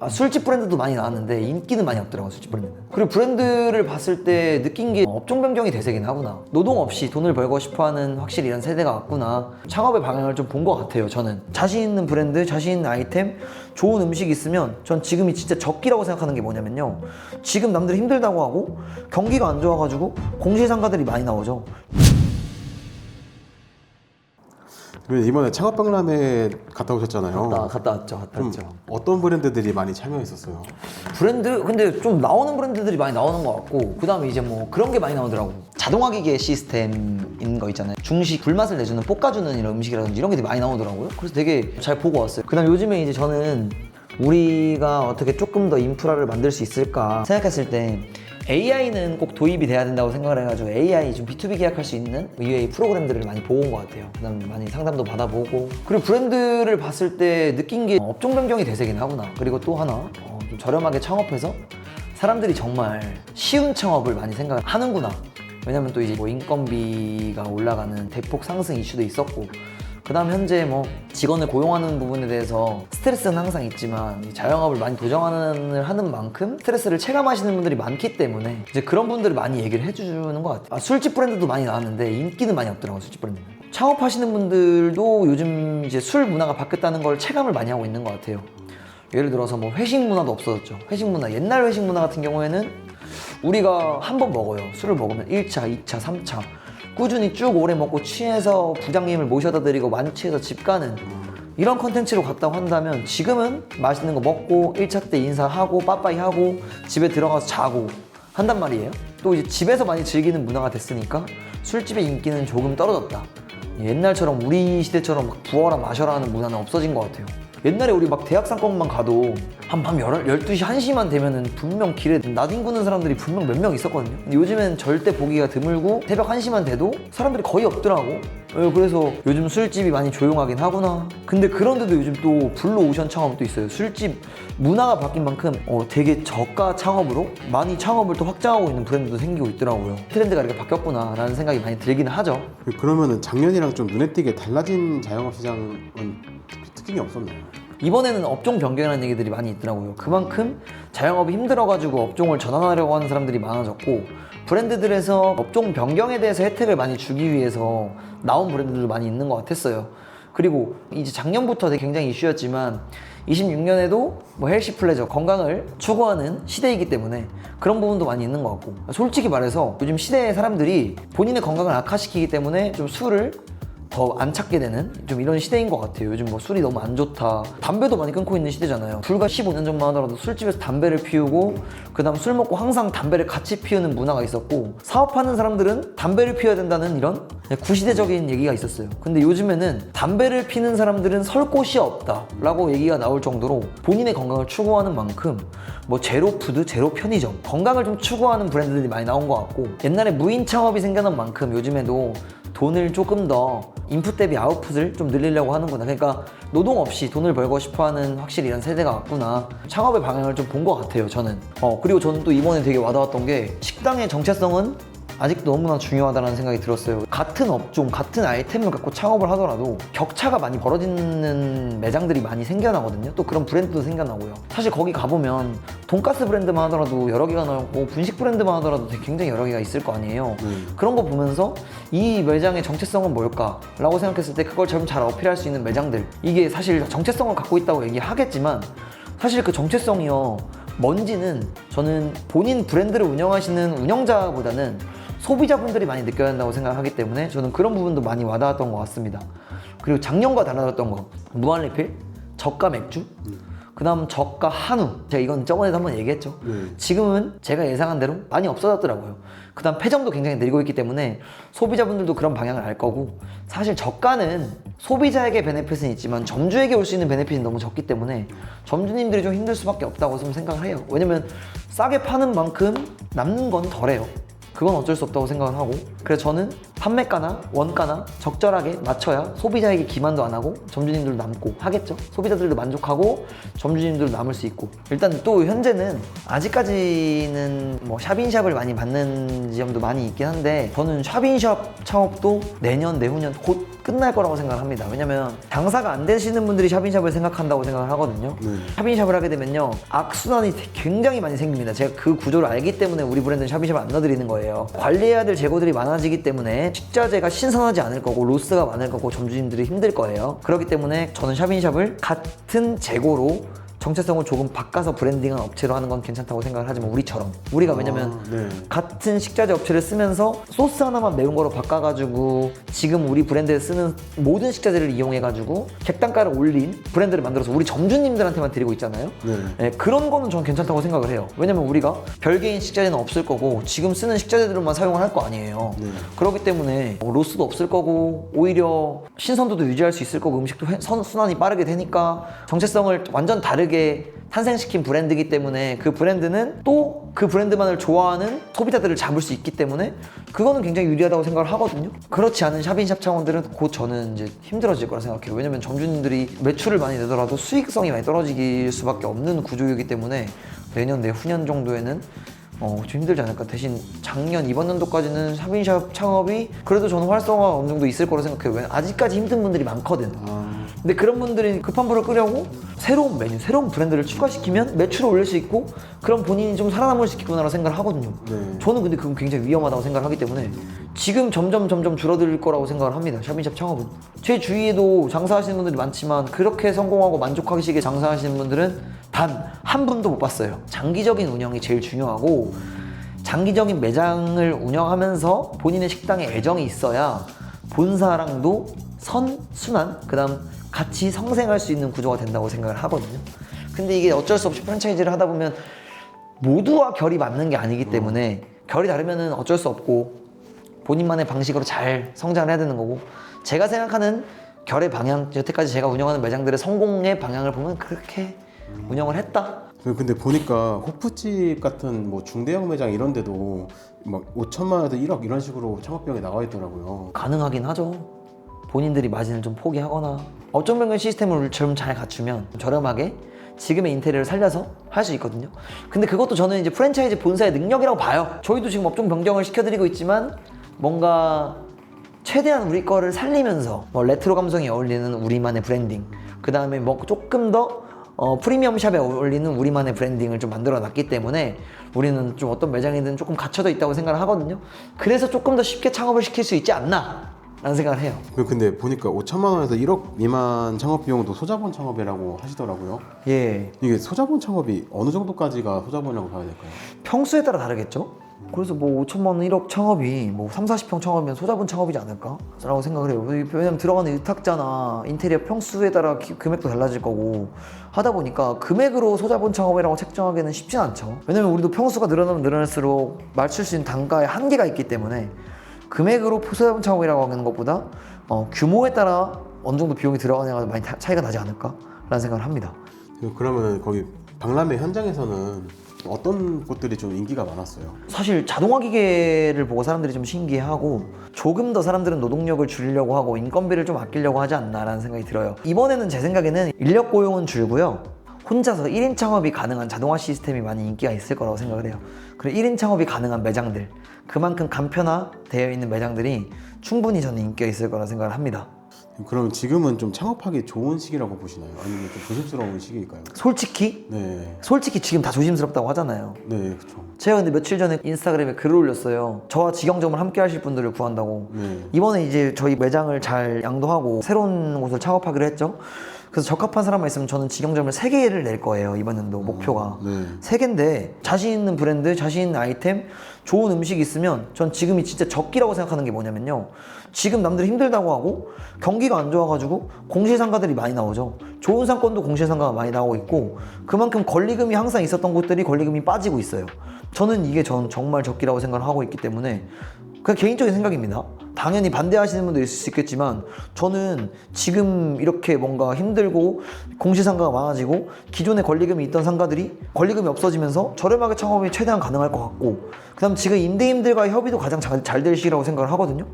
술집 브랜드도 많이 나왔는데 인기는 많이 없더라고요, 술집 브랜드는. 그리고 브랜드를 봤을 때 느낀 게 업종 변경이 대세긴 하구나. 노동 없이 돈을 벌고 싶어하는 확실히 이런 세대가 왔구나. 창업의 방향을 좀 본 것 같아요, 저는. 자신 있는 브랜드, 자신 있는 아이템, 좋은 음식이 있으면 전 지금이 진짜 적기라고 생각하는 게 뭐냐면요, 지금 남들이 힘들다고 하고 경기가 안 좋아가지고 공시상가들이 많이 나오죠. 그러면 이번에 창업박람회 갔다 오셨잖아요. 갔다 왔죠. 어떤 브랜드들이 많이 참여했었어요? 브랜드? 근데 좀 나오는 브랜드들이 많이 나오는 것 같고, 그 다음에 이제 뭐 그런 게 많이 나오더라고. 자동화 기계 시스템인 거 있잖아요. 중식 불맛을 내주는 볶아주는 이런 음식이라든지 이런 게 많이 나오더라고요. 그래서 되게 잘 보고 왔어요. 그 다음 요즘에 이제 저는 우리가 어떻게 조금 더 인프라를 만들 수 있을까 생각했을 때 AI는 꼭 도입이 돼야 된다고 생각을 해가지고 AI 좀 B2B 계약할 수 있는 UA 프로그램들을 많이 보고 온 것 같아요. 그다음 많이 상담도 받아보고, 그리고 브랜드를 봤을 때 느낀 게 업종 변경이 대세긴 하구나. 그리고 또 하나 좀 저렴하게 창업해서 사람들이 정말 쉬운 창업을 많이 생각하는구나. 왜냐면 또 이제 뭐 인건비가 올라가는 대폭 상승 이슈도 있었고, 그 다음 현재 뭐 직원을 고용하는 부분에 대해서 스트레스는 항상 있지만 자영업을 많이 도전하는 만큼 스트레스를 체감하시는 분들이 많기 때문에 이제 그런 분들을 많이 얘기를 해주는 것 같아요. 술집 브랜드도 많이 나왔는데 인기는 많이 없더라고요, 술집 브랜드는. 창업하시는 분들도 요즘 이제 술 문화가 바뀌었다는 걸 체감을 많이 하고 있는 것 같아요. 예를 들어서 뭐 회식 문화도 없어졌죠. 회식 문화, 옛날 회식 문화 같은 경우에는 우리가 한 번 먹어요. 술을 먹으면 1차, 2차, 3차 꾸준히 쭉 오래 먹고 취해서 부장님을 모셔다 드리고 만취해서 집 가는 이런 컨텐츠로 갔다고 한다면, 지금은 맛있는 거 먹고 1차 때 인사하고 빠빠이 하고 집에 들어가서 자고 한단 말이에요. 또 이제 집에서 많이 즐기는 문화가 됐으니까 술집의 인기는 조금 떨어졌다. 옛날처럼 우리 시대처럼 막 부어라 마셔라 하는 문화는 없어진 것 같아요. 옛날에 우리 막 대학 상권만 가도 한 밤 12시, 1시만 되면은 분명 길에 나뒹구는 사람들이 분명 몇 명 있었거든요. 근데 요즘엔 절대 보기가 드물고 새벽 1시만 돼도 사람들이 거의 없더라고. 그래서 요즘 술집이 많이 조용하긴 하구나. 근데 그런데도 요즘 또 블루 오션 창업도 있어요. 술집 문화가 바뀐 만큼 되게 저가 창업으로 많이 창업을 또 확장하고 있는 브랜드도 생기고 있더라고요. 트렌드가 이렇게 바뀌었구나 라는 생각이 많이 들기는 하죠. 그러면은 작년이랑 좀 눈에 띄게 달라진 자영업 시장은 특징이 없었나요? 이번에는 업종 변경이라는 얘기들이 많이 있더라고요. 그만큼 자영업이 힘들어가지고 업종을 전환하려고 하는 사람들이 많아졌고, 브랜드들에서 업종 변경에 대해서 혜택을 많이 주기 위해서 나온 브랜드들도 많이 있는 것 같았어요. 그리고 이제 작년부터 되게 굉장히 이슈였지만 26년에도 뭐 헬시 플레저, 건강을 추구하는 시대이기 때문에 그런 부분도 많이 있는 것 같고, 솔직히 말해서 요즘 시대의 사람들이 본인의 건강을 악화시키기 때문에 좀 술을 더 안 찾게 되는 좀 이런 시대인 것 같아요. 요즘 뭐 술이 너무 안 좋다, 담배도 많이 끊고 있는 시대잖아요. 불과 15년 전만 하더라도 술집에서 담배를 피우고 그 다음 술 먹고 항상 담배를 같이 피우는 문화가 있었고, 사업하는 사람들은 담배를 피워야 된다는 이런 구시대적인 얘기가 있었어요. 근데 요즘에는 담배를 피는 사람들은 설 곳이 없다 라고 얘기가 나올 정도로 본인의 건강을 추구하는 만큼 뭐 제로 푸드, 제로 편의점, 건강을 좀 추구하는 브랜드들이 많이 나온 것 같고, 옛날에 무인 창업이 생겨난 만큼 요즘에도 돈을 조금 더 인풋 대비 아웃풋을 좀 늘리려고 하는구나. 그러니까 노동 없이 돈을 벌고 싶어하는 확실히 이런 세대가 왔구나. 창업의 방향을 좀 본 것 같아요, 저는. 그리고 저는 또 이번에 되게 와닿았던 게, 식당의 정체성은 아직도 너무나 중요하다는 생각이 들었어요. 같은 업종, 같은 아이템을 갖고 창업을 하더라도 격차가 많이 벌어지는 매장들이 많이 생겨나거든요. 또 그런 브랜드도 생겨나고요. 사실 거기 가보면 돈가스 브랜드만 하더라도 여러 개가 나오고, 분식 브랜드만 하더라도 되게 굉장히 여러 개가 있을 거 아니에요. 그런 거 보면서 이 매장의 정체성은 뭘까? 라고 생각했을 때 그걸 좀 잘 어필할 수 있는 매장들, 이게 사실 정체성을 갖고 있다고 얘기하겠지만 사실 그 정체성이요, 뭔지는 저는 본인 브랜드를 운영하시는 운영자보다는 소비자분들이 많이 느껴야 한다고 생각하기 때문에 저는 그런 부분도 많이 와닿았던 것 같습니다. 그리고 작년과 달라졌던 거, 무한리필, 저가 맥주, 그 다음 저가 한우. 제가 이건 저번에도 한번 얘기했죠. 지금은 제가 예상한 대로 많이 없어졌더라고요. 그 다음 폐점도 굉장히 늘고 있기 때문에 소비자분들도 그런 방향을 알 거고, 사실 저가는 소비자에게 베네핏은 있지만 점주에게 올 수 있는 베네핏이 너무 적기 때문에 점주님들이 좀 힘들 수밖에 없다고 좀 생각을 해요. 왜냐면 싸게 파는 만큼 남는 건 덜해요. 그건 어쩔 수 없다고 생각을 하고, 그래서 저는 판매가나 원가나 적절하게 맞춰야 소비자에게 기만도 안 하고 점주님들도 남고 하겠죠. 소비자들도 만족하고 점주님들도 남을 수 있고. 일단 또 현재는 아직까지는 뭐 샵인샵을 많이 받는 지점도 많이 있긴 한데 저는 샵인샵 창업도 내년 내후년 곧 끝날 거라고 생각을 합니다. 왜냐면 장사가 안 되시는 분들이 샵인샵을 생각한다고 생각을 하거든요. 샵인샵을 하게 되면요 악순환이 굉장히 많이 생깁니다. 제가 그 구조를 알기 때문에 우리 브랜드는 샵인샵을 안 넣어드리는 거예요. 관리해야 될 재고들이 많아지기 때문에 식자재가 신선하지 않을 거고 로스가 많을 거고 점주님들이 힘들 거예요. 그렇기 때문에 저는 샵인샵을 같은 재고로 정체성을 조금 바꿔서 브랜딩한 업체로 하는 건 괜찮다고 생각을 하지만 우리가 왜냐면 같은 식자재 업체를 쓰면서 소스 하나만 매운 거로 바꿔가지고 지금 우리 브랜드에 쓰는 모든 식자재를 이용해가지고 객단가를 올린 브랜드를 만들어서 우리 점주님들한테만 드리고 있잖아요. 네, 그런 거는 전 괜찮다고 생각을 해요. 왜냐면 우리가 별개인 식자재는 없을 거고 지금 쓰는 식자재들만 사용을 할 거 아니에요. 그렇기 때문에 로스도 없을 거고 오히려 신선도도 유지할 수 있을 거고 음식도 선순환이 빠르게 되니까 정체성을 완전 다르게 탄생시킨 브랜드이기 때문에 그 브랜드는 또 그 브랜드만을 좋아하는 소비자들을 잡을 수 있기 때문에 그거는 굉장히 유리하다고 생각을 하거든요. 그렇지 않은 샵인샵 창원들은 곧 저는 이제 힘들어질 거라 생각해요. 왜냐면 점주님들이 매출을 많이 내더라도 수익성이 많이 떨어질 수밖에 없는 구조이기 때문에 내년 내후년 정도에는 좀 힘들지 않을까. 대신 작년 이번 연도까지는 샵인샵 창업이 그래도 저는 활성화가 어느 정도 있을 거라 생각해요. 왜냐면 아직까지 힘든 분들이 많거든. 근데 그런 분들이 급한 불을 끄려고 새로운 메뉴, 새로운 브랜드를 추가시키면 매출을 올릴 수 있고 그럼 본인이 좀 살아남을 수 있겠구나라고 생각을 하거든요. 저는 근데 그건 굉장히 위험하다고 생각을 하기 때문에 지금 점점 줄어들 거라고 생각을 합니다. 샵인샵 창업은. 제 주위에도 장사하시는 분들이 많지만 그렇게 성공하고 만족하시게 장사하시는 분들은 단 한 분도 못 봤어요. 장기적인 운영이 제일 중요하고 장기적인 매장을 운영하면서 본인의 식당에 애정이 있어야 본사랑도 선순환 그 다음 같이 성생할 수 있는 구조가 된다고 생각을 하거든요. 근데 이게 어쩔 수 없이 프랜차이즈를 하다 보면 모두와 결이 맞는 게 아니기 때문에 결이 다르면은 어쩔 수 없고 본인만의 방식으로 잘 성장을 해야 되는 거고 제가 생각하는 결의 방향 여태까지 제가 운영하는 매장들의 성공의 방향을 보면 그렇게 운영을 했다. 근데 보니까 호프집 같은 뭐 중대형 매장 이런 데도 막 5천만 원에서 1억 이런 식으로 창업비용이 나와 있더라고요. 가능하긴 하죠. 본인들이 마진을 좀 포기하거나 업종 변경 시스템을 좀 잘 갖추면 저렴하게 지금의 인테리어를 살려서 할 수 있거든요. 근데 그것도 저는 이제 프랜차이즈 본사의 능력이라고 봐요. 저희도 지금 업종 변경을 시켜드리고 있지만 뭔가 최대한 우리 거를 살리면서 뭐 레트로 감성이 어울리는 우리만의 브랜딩 그 다음에 뭐 조금 더 프리미엄 샵에 어울리는 우리만의 브랜딩을 좀 만들어 놨기 때문에 우리는 좀 어떤 매장이든 조금 갖춰져 있다고 생각을 하거든요. 그래서 조금 더 쉽게 창업을 시킬 수 있지 않나 라는 생각을 해요. 근데 보니까 5천만 원에서 1억 미만 창업 비용도 소자본 창업이라고 하시더라고요. 예. 이게 소자본 창업이 어느 정도까지가 소자본이라고 봐야 될까요? 평수에 따라 다르겠죠? 그래서 뭐 5천만 원 1억 창업이 뭐 3, 40평 창업이면 소자본 창업이지 않을까? 라고 생각을 해요. 왜냐면 들어가는 의탁자나 인테리어 평수에 따라 금액도 달라질 거고 하다 보니까 금액으로 소자본 창업이라고 책정하기는 쉽진 않죠. 왜냐면 우리도 평수가 늘어나면 늘어날수록 맞출 수 있는 단가에 한계가 있기 때문에 금액으로 소자본 창업이라고 하는 것보다 규모에 따라 어느 정도 비용이 들어가냐가 많이 차이가 나지 않을까? 라는 생각을 합니다. 그러면 거기 박람회 현장에서는 어떤 곳들이 좀 인기가 많았어요? 사실 자동화 기계를 보고 사람들이 좀 신기해하고 조금 더 사람들은 노동력을 줄이려고 하고 인건비를 좀 아끼려고 하지 않나라는 생각이 들어요. 이번에는 제 생각에는 인력 고용은 줄고요. 혼자서 1인 창업이 가능한 자동화 시스템이 많이 인기가 있을 거라고 생각을 해요. 그리고 1인 창업이 가능한 매장들 그만큼 간편화되어 있는 매장들이 충분히 저는 인기가 있을 거라 생각을 합니다. 그럼 지금은 좀 창업하기 좋은 시기라고 보시나요? 아니면 좀 조심스러운 시기일까요? 솔직히 지금 다 조심스럽다고 하잖아요. 네, 그렇죠. 제가 근데 며칠 전에 인스타그램에 글을 올렸어요. 저와 직영점을 함께 하실 분들을 구한다고. 이번에 이제 저희 매장을 잘 양도하고 새로운 곳을 창업하기로 했죠. 그래서 적합한 사람만 있으면 저는 직영점을 3개를 낼 거예요. 이번 연도 목표가 3개인데 자신 있는 브랜드, 자신 있는 아이템, 좋은 음식이 있으면 전 지금이 진짜 적기라고 생각하는 게 뭐냐면요, 지금 남들이 힘들다고 하고 경기가 안 좋아가지고 공시상가들이 많이 나오죠. 좋은 상권도 공시상가가 많이 나오고 있고 그만큼 권리금이 항상 있었던 곳들이 권리금이 빠지고 있어요. 저는 이게 전 정말 적기라고 생각을 하고 있기 때문에 그냥 개인적인 생각입니다. 당연히 반대하시는 분도 있을 수 있겠지만 저는 지금 이렇게 뭔가 힘들고 공시상가가 많아지고 기존에 권리금이 있던 상가들이 권리금이 없어지면서 저렴하게 창업이 최대한 가능할 것 같고, 그 다음 지금 임대인들과의 협의도 가장 잘 될 시기라고 생각을 하거든요.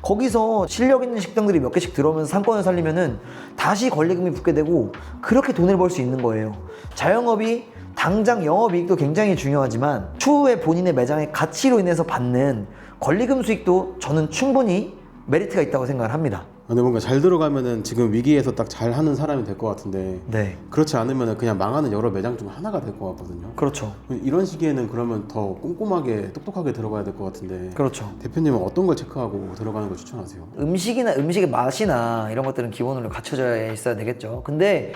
거기서 실력 있는 식당들이 몇 개씩 들어오면서 상권을 살리면은 다시 권리금이 붙게 되고 그렇게 돈을 벌 수 있는 거예요. 자영업이 당장 영업이익도 굉장히 중요하지만 추후에 본인의 매장의 가치로 인해서 받는 권리금 수익도 저는 충분히 메리트가 있다고 생각을 합니다. 근데 뭔가 잘 들어가면은 지금 위기에서 딱 잘하는 사람이 될 것 같은데 네, 그렇지 않으면은 그냥 망하는 여러 매장 중 하나가 될 것 같거든요. 그렇죠. 이런 시기에는 그러면 더 꼼꼼하게 똑똑하게 들어가야 될 것 같은데 그렇죠. 대표님은 어떤 걸 체크하고 들어가는 걸 추천하세요? 음식이나 음식의 맛이나 이런 것들은 기본으로 갖춰져 있어야 되겠죠. 근데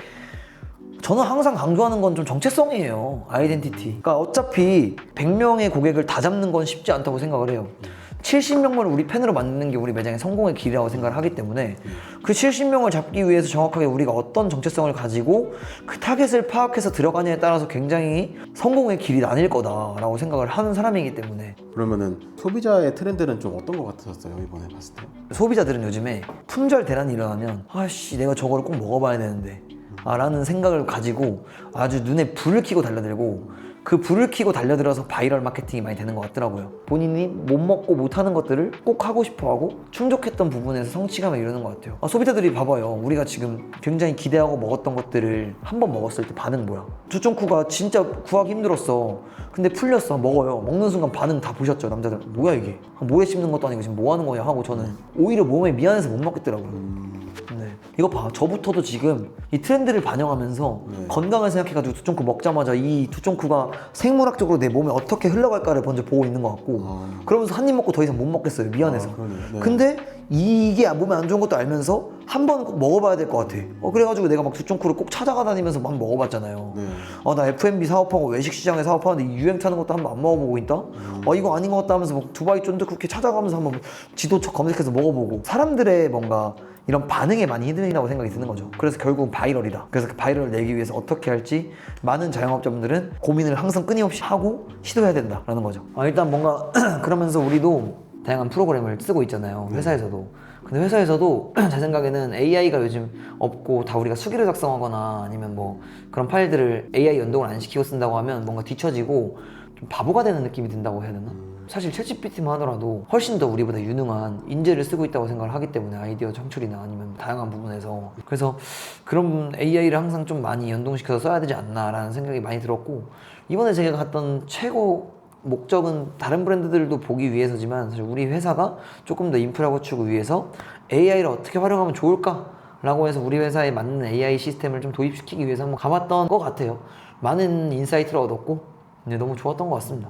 저는 항상 강조하는 건 좀 정체성이에요. 아이덴티티. 그러니까 어차피 100명의 고객을 다 잡는 건 쉽지 않다고 생각을 해요. 70명을 우리 팬으로 만드는 게 우리 매장의 성공의 길이라고 생각을 하기 때문에 그 70명을 잡기 위해서 정확하게 우리가 어떤 정체성을 가지고 그 타겟을 파악해서 들어가냐에 따라서 굉장히 성공의 길이 나뉠 거다라고 생각을 하는 사람이기 때문에. 그러면은 소비자의 트렌드는 좀 어떤 것 같으셨어요 이번에 봤을 때? 소비자들은 요즘에 품절 대란이 일어나면 아씨 내가 저거를 꼭 먹어봐야 되는데 라는 생각을 가지고 아주 눈에 불을 켜고 달려들고, 그 불을 켜고 달려들어서 바이럴 마케팅이 많이 되는 것 같더라고요. 본인이 못 먹고 못하는 것들을 꼭 하고 싶어하고 충족했던 부분에서 성취감을 이루는 것 같아요. 소비자들이 봐봐요. 우리가 지금 굉장히 기대하고 먹었던 것들을 한 번 먹었을 때 반응 뭐야? 두쫑쿠가 진짜 구하기 힘들었어. 근데 풀렸어. 먹어요. 먹는 순간 반응 다 보셨죠? 남자들 뭐야 이게? 뭐에 씹는 것도 아니고 지금 뭐 하는 거냐 하고 저는 오히려 몸에 미안해서 못 먹겠더라고요. 네. 이거 봐, 저부터도 지금 이 트렌드를 반영하면서 건강을 생각해가지고 두쫑쿠 먹자마자 이 두쫑쿠가 생물학적으로 내 몸에 어떻게 흘러갈까를 먼저 보고 있는 것 같고 그러면서 한 입 먹고 더 이상 못 먹겠어요. 미안해서. 네. 근데 이게 몸에 안 좋은 것도 알면서 한 번은 꼭 먹어봐야 될 것 같아. 그래가지고 내가 막 두쫑쿠를 꼭 찾아가 다니면서 막 먹어봤잖아요. 네. 나 F&B 사업하고 외식 시장에 사업하는데 이 유행 타는 것도 한번 안 먹어보고 있다? 이거 아닌 것 같다 하면서 막 두바이 쫀득쿠키 찾아가면서 한번 지도 검색해서 먹어보고, 사람들의 뭔가 이런 반응에 많이 흔들린다고 생각이 드는 거죠. 그래서 결국은 바이럴이다. 그래서 그 바이럴을 내기 위해서 어떻게 할지 많은 자영업자분들은 고민을 항상 끊임없이 하고 시도해야 된다라는 거죠. 일단 뭔가 그러면서 우리도 다양한 프로그램을 쓰고 있잖아요. 회사에서도. 근데 회사에서도 제 생각에는 AI가 요즘 없고 다 우리가 수기로 작성하거나 아니면 뭐 그런 파일들을 AI 연동을 안 시키고 쓴다고 하면 뭔가 뒤처지고 좀 바보가 되는 느낌이 든다고 해야 되나? 사실 챗GPT만 하더라도 훨씬 더 우리보다 유능한 인재를 쓰고 있다고 생각을 하기 때문에 아이디어 창출이나 아니면 다양한 부분에서, 그래서 그런 AI를 항상 좀 많이 연동시켜서 써야 되지 않나라는 생각이 많이 들었고, 이번에 제가 갔던 최고 목적은 다른 브랜드들도 보기 위해서지만 사실 우리 회사가 조금 더 인프라 구축을 위해서 AI를 어떻게 활용하면 좋을까? 라고 해서 우리 회사에 맞는 AI 시스템을 좀 도입시키기 위해서 한번 가봤던 것 같아요. 많은 인사이트를 얻었고 너무 좋았던 것 같습니다.